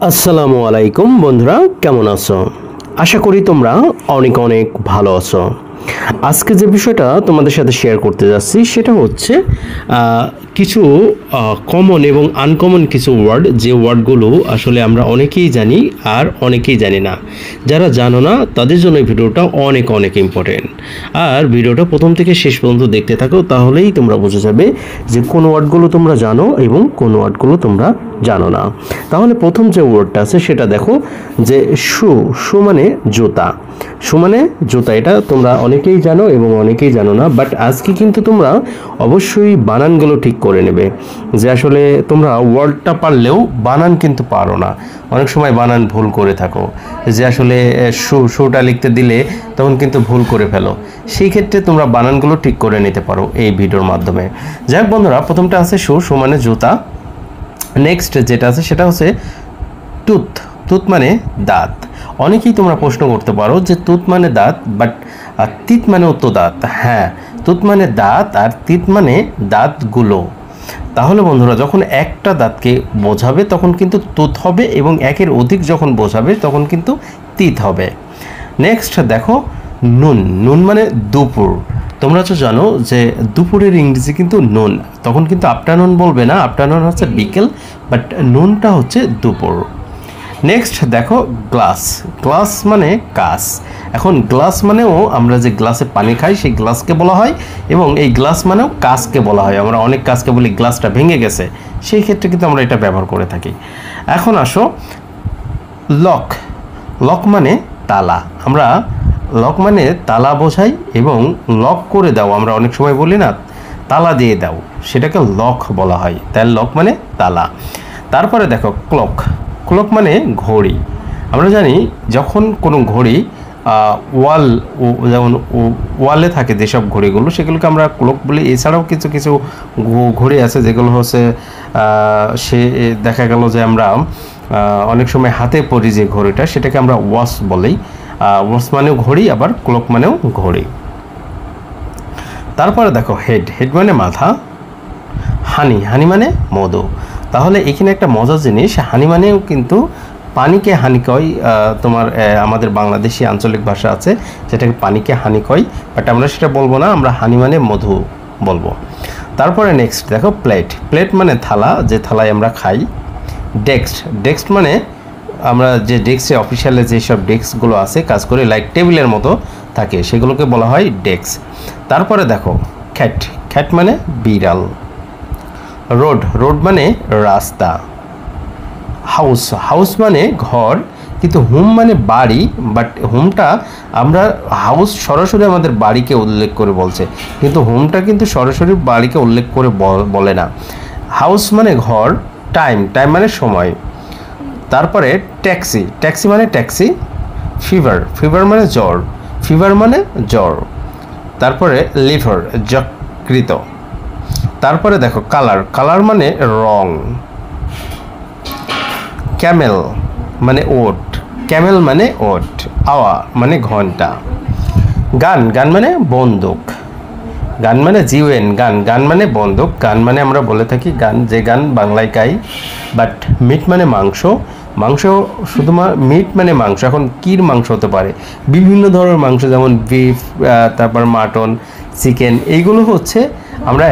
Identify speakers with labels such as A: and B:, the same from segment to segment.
A: আসসালামু আলাইকুম বন্ধুরা, কেমন আছো? আশা করি তোমরা অনেক অনেক ভালো আছো। আজকে যে বিষয়টা তোমাদের সাথে শেয়ার করতে যাচ্ছি সেটা হচ্ছে কিছু কমন এবং আনকমন কিছু ওয়ার্ড, যে ওয়ার্ডগুলো আসলে আমরা অনেকেই জানি আর অনেকেই জানি না। যারা জানো না তাদের জন্য এই ভিডিওটা অনেক অনেক ইম্পর্টেন্ট। আর ভিডিওটা প্রথম থেকে শেষ পর্যন্ত দেখতে থাকো, তাহলেই তোমরা বুঝে যাবে যে কোন ওয়ার্ডগুলো তোমরা জানো এবং কোন ওয়ার্ডগুলো তোমরা জানো না। তাহলে প্রথম যে ওয়ার্ডটা আছে সেটা দেখো, যে শু মানে জুতা। শু মানে জুতা, এটা তোমরা অনেকেই জানো এবং অনেকেই জানো না, বাট আজকে কিন্তু তোমরা অবশ্যই বানানগুলো ঠিক করে নেবে। যে আসলে তোমরা ওয়ার্ডটা পারলেও বানান কিন্তু পারো না, অনেক সময় বানান ভুল করে থাকো। যে আসলে শুটা লিখতে দিলে তখন কিন্তু ভুল করে ফেলো, সেই ক্ষেত্রে তোমরা বানানগুলো ঠিক করে নিতে পারো এই ভিডিওর মাধ্যমে। যাই হোক বন্ধুরা, প্রথমটা আছে শু মানে জুতা। নেক্সট যেটা আছে সেটা হচ্ছে টুথ। টুথ মানে দাঁত। অনেকেই তোমরা প্রশ্ন করতে পারো যে টুথ মানে দাঁত, বাট তিত মানেও তো দাঁত। হ্যাঁ, টুথ মানে দাঁত আর তিত মানে দাঁতগুলো। তাহলে বন্ধুরা, যখন একটা দাঁতকে বোঝাবে তখন কিন্তু টুথ হবে, এবং একের অধিক যখন বোঝাবে তখন কিন্তু তিত হবে। নেক্সট দেখো নুন। নুন মানে দুপুর। তোমরা তো জানো যে দুপুরের ইংরেজি কিন্তু নুন, তখন কিন্তু আফটারনুন বলবে না, আফটারনুন হচ্ছে বিকেল, বাট নুনটা হচ্ছে দুপুর। নেক্সট দেখো গ্লাস। গ্লাস মানে কাঁচ। এখন গ্লাস মানেও আমরা যে গ্লাসে পানি খাই সেই গ্লাসকে বলা হয়, এবং এই গ্লাস মানেও কাঁচকে বলা হয়। আমরা অনেক কাঁচকে বলি গ্লাসটা ভেঙে গেছে, সেই ক্ষেত্রে কিন্তু আমরা এটা ব্যবহার করে থাকি। এখন আসো লক। লক মানে তালা। আমরা লক মানে তালা বোঝাই, এবং লক করে দাও আমরা অনেক সময় বলি না, তালা দিয়ে দাও, সেটাকে লক বলা হয়। তাই লক মানে তালা। তারপরে দেখো ক্লক। ক্লক মানে ঘড়ি। আমরা জানি যখন কোনো ঘড়ি যেমন ওয়ালে থাকে যেসব ঘড়িগুলো, সেগুলোকে আমরা ক্লক বলি। এছাড়াও কিছু কিছু ঘড়ি আছে যেগুলো হচ্ছে সে দেখা গেল যে আমরা অনেক সময় হাতে পরি যে ঘড়িটা, সেটাকে আমরা ওয়াচ বলি। ওয়াচ মানেও ঘড়ি, আবার ক্লক মানেও ঘড়ি। তারপরে দেখো হেড। হেড মানে মাথা। হানি। হানি মানে মধু। তাহলে এখানে একটা মজার জিনিস, হানি মানেও কিন্তু পানিকে হানি কয়। তোমার আমাদের বাংলাদেশি আঞ্চলিক ভাষা আছে যেটাকে পানিকে হানি কয়, বাট আমরা সেটা বলবো না, আমরা হানি মানে মধু বলবো। তারপরে নেক্সট দেখো প্লেট। প্লেট মানে থালা, যে থালায় আমরা খাই। ডেস্ক। ডেস্ক মানে আমরা যে ডেস্কে অফিসিয়ালে যেসব ডেস্কগুলো আছে কাজ করে, লাইক টেবিলের মতো থাকে, সেগুলোকে বলা হয় ডেস্ক। তারপরে দেখো খ্যাট। খ্যাট মানে বিড়াল। রোড। রোড মানে রাস্তা। হাউস। হাউস মানে ঘর, কিন্তু হোম মানে বাড়ি, বাট হোমটা আমরা হাউস সরাসরি আমাদের বাড়িকে উল্লেখ করে বলছে, কিন্তু হোমটা কিন্তু সরাসরি বাড়িকে উল্লেখ করে বলে না। হাউস মানে ঘর। টাইম। টাইম মানে সময়। তারপরে ট্যাক্সি। ট্যাক্সি মানে ট্যাক্সি। ফিভার। ফিভার মানে জ্বর। ফিভার মানে জ্বর। তারপরে লিভার, যকৃত। তারপরে দেখো কালার। কালার মানে রং। ক্যামেল মানে ওট। ক্যামেল মানে ওট। আওয়া মানে ঘন্টা। গান। গান মানে বন্দুক। গান মানে জিওএন, গান। গান মানে বন্দুক। গান মানে আমরা বলে থাকি গান, যে গান বাংলায় গাই। বাট মিট মানে মাংস। মাংস শুধুমাত্র মিট মানে মাংস। এখন কির মাংস হতে পারে, বিভিন্ন ধরনের মাংস, যেমন বিফ, তারপর মাটন, চিকেন, এইগুলো হচ্ছে আমরা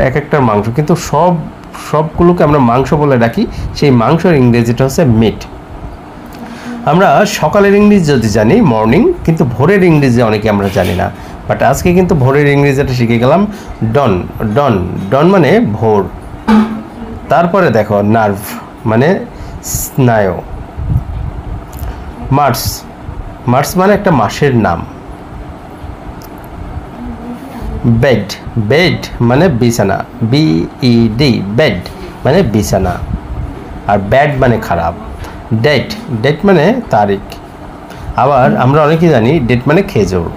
A: এক একটার মাংস, কিন্তু সবগুলোকে আমরা মাংস বলে ডাকি। সেই মাংসের ইংরেজিটা হচ্ছে মিট। আমরা সকালের ইংরেজি যদি জানি মর্নিং, কিন্তু ভোরের ইংরেজি অনেকে আমরা জানি না, বাট আজকে কিন্তু ভোরের ইংরেজিটা শিখে গেলাম। ডন। ডন। ডন মানে ভোর। তারপরে দেখো নার্ভ মানে স্নায়ু। মার্চ। মার্চ মানে একটা মাসের নাম। বেড। বেড মানে বিছানা। BED, বেড মানে বিছানা। আর ব্যাড মানে খারাপ। ডেট। ডেট মানে তারিখ। আবার আমরা অনেকেই জানি ডেট মানে খেজুর।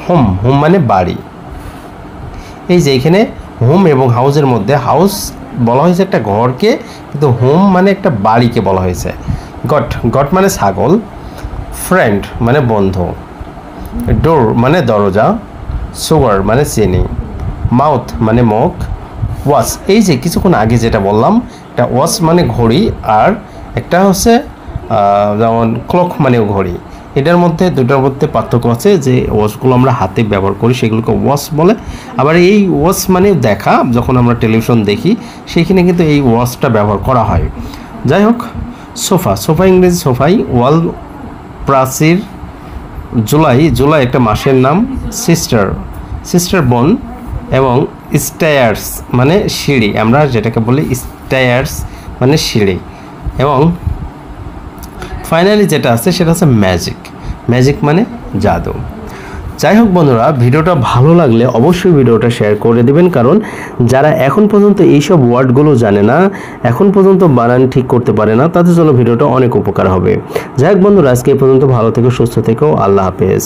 A: হোম। হোম মানে বাড়ি। এই যে এখানে হোম এবং হাউসের মধ্যে হাউস বলা হয়েছে একটা ঘরকে, কিন্তু হোম মানে একটা বাড়িকে বলা হয়েছে। গট। গট মানে ছাগল। ফ্রেন্ড মানে বন্ধু। ডোর মানে দরজা। সুগার মানে চিনি। মাউথ মানে মুখ। ওয়াচ। এই যে কিছুক্ষণ আগে যেটা বললাম, এটা ওয়াচ মানে ঘড়ি, আর একটা হচ্ছে যেমন ক্লক মানেও ঘড়ি, এটার মধ্যে দুটার মধ্যে পার্থক্য আছে। যে ওয়াচগুলো আমরা হাতে ব্যবহার করি সেগুলোকে ওয়াচ বলে, আবার এই ওয়াচ মানে দেখা, যখন আমরা টেলিভিশন দেখি সেইখানে কিন্তু এই ওয়াচটা ব্যবহার করা হয়। যাই হোক, সোফা, সোফা ইংরেজি সোফাই। ওয়াল, প্রাচীর। জুলাই, জুলাই একটা মাসের নাম। সিস্টার, সিস্টার বোন। এবং স্টেয়ার্স মানে সিঁড়ি, আমরা যেটাকে বলি স্টেয়ার্স মানে সিঁড়ি। এবং ফাইনালি যেটা আছে সেটা হচ্ছে ম্যাজিক, ম্যাজিক মানে জাদু। যাই হোক বন্ধুরা, ভিডিওটা ভালো লাগলে অবশ্যই ভিডিওটা শেয়ার করে দিবেন, কারণ যারা এখন পর্যন্ত এইসব ওয়ার্ডগুলো জানে না, এখন পর্যন্ত বানান ঠিক করতে পারে না, তাদের জন্য ভিডিওটা অনেক উপকার হবে। যাই হোক বন্ধুরা, আজকে এই পর্যন্ত, ভালো থেকো, সুস্থ থেকো, আল্লাহ হাফেজ।